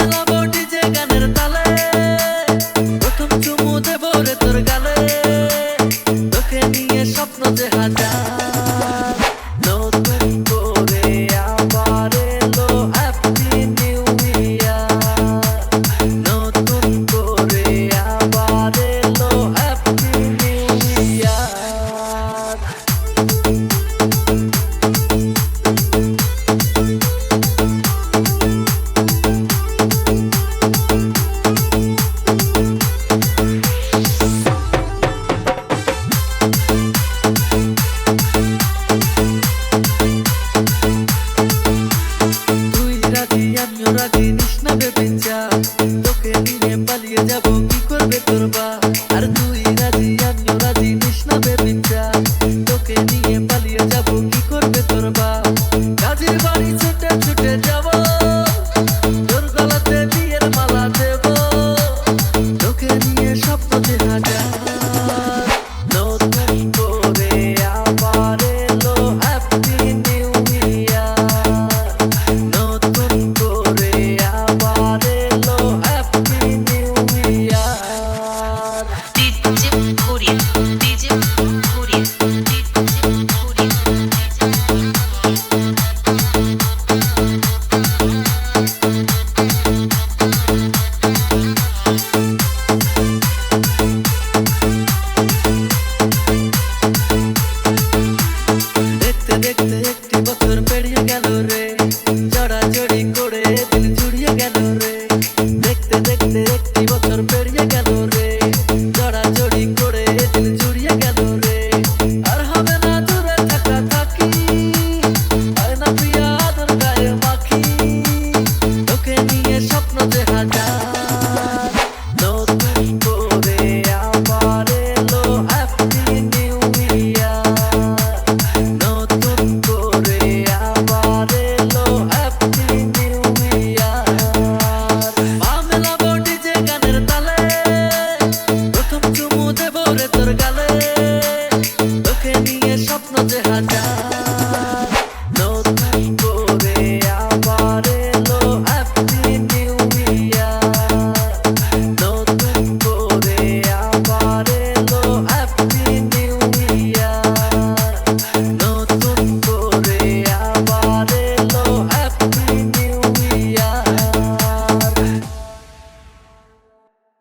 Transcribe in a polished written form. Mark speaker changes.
Speaker 1: মেলাবো DJ গানের তালে, প্রথম চুমু দেবো রে তোর গালে, তোকে নিয়ে স্বপ্ন যে হাজার। নতুন করে আবার এলো হ্যাপি নিউ ইয়ার, নতুন করে আবার এলো হ্যাপি নিউ ইয়ার। আমিও রাজি নিস না ভেবে যা, তোকে নিয়ে পালিয়ে যাবো কি করবে তোর বাপ। আর তুই রাজি আমিও রাজি নিস না ভেবে যা, তোকে নিয়ে পালিয়ে যাবো কি করবে তোর বাপ। কাজের বাড়ি